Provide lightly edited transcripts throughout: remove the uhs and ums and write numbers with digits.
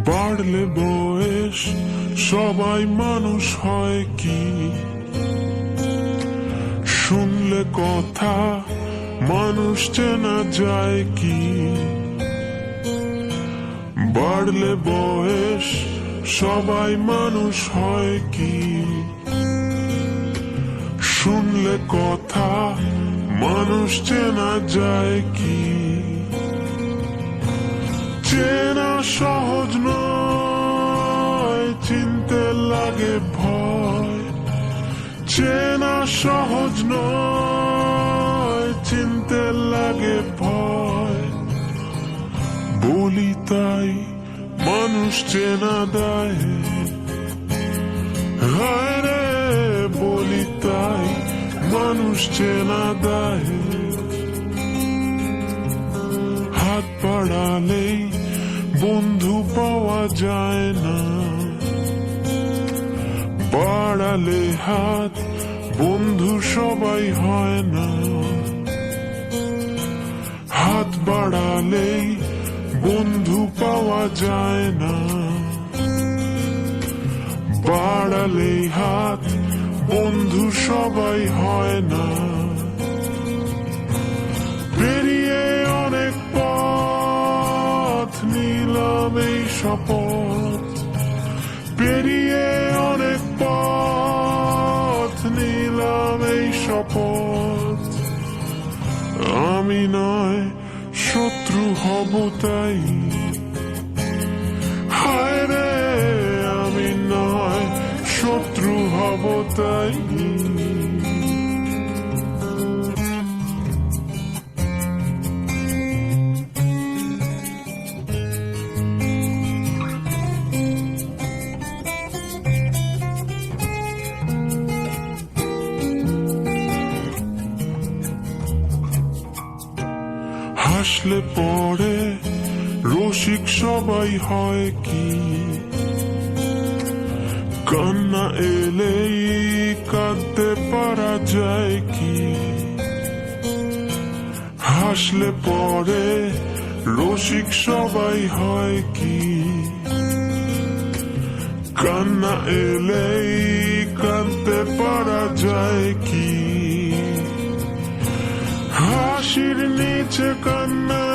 বাড়লে বয়স সবাই মানুষ হয় কি, শুনলে কথা মানুষ চেনা যায় কি। বাড়লে বয়স সবাই মানুষ হয় কি, শুনলে কথা মানুষ চেনা যায় কি। চেনা সহজ নয়, চিনতে লাগে ভয়। চেনা সহজ নয়, চিনতে লাগে ভয়। বলি তাই মানুষ চেনা দেয়, হায় রে বলি তাই মানুষ চেনা দেয়। হাত বাড়ালেই বন্ধু পাওয়া যায় না, বাড়ালে হাত বন্ধু সবাই হয় না। হাত বাড়ালেই বন্ধু পাওয়া যায় না, বাড়ালে হাত বন্ধু সবাই হয় না। পেরিয়ে অনেক পথ নিলাম এই শপথ, পেরিয়ে অনেক পথ নিলাম এই শপথ। আমি নয় শত্রু হব তাই, হায় রে আমি নয় শত্রু হব তাই। হাসলে পরে রসিক সবাই হয় কি, কান্না এলেই কাঁদতে পারা যায় কি। হাসলে পরে রসিক সবাই হয় কি, কান্না এলেই কাঁদতে পারা যায় কি। হাসির নিচে কান্না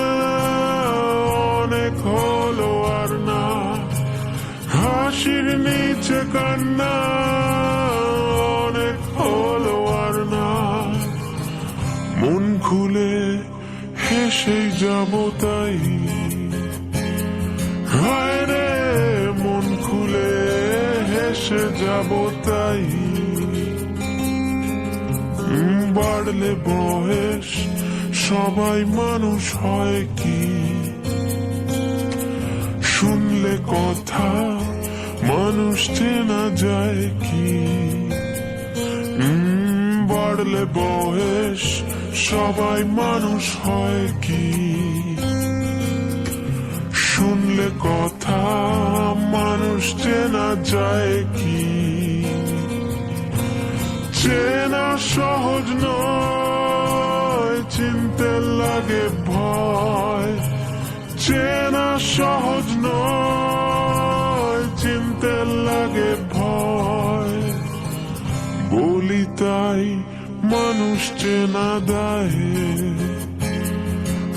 অনেক হলো আর না, হাসির নিচে কান্না অনেক হলো আর না। মন খুলে হেসে যাব তাই, হায় রে মন খুলে হেসে যাব তাই। বাড়লে বয়স সবাই মানুষ হয় কি, শুনলে কথা মানুষ চেনা যায় কি। বাড়লে বয়স সবাই মানুষ হয় কি, শুনলে কথা মানুষ চেনা যায় কি। চেনা সহজ নয়, চিনতে লাগে ভয়। চেনা সহজ নয়, চিনতে লাগে ভয়। বলি তাই মানুষ চেনা দেয়,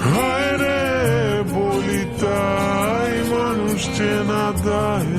হায় রে বলি তাই মানুষ চেনা দেয়।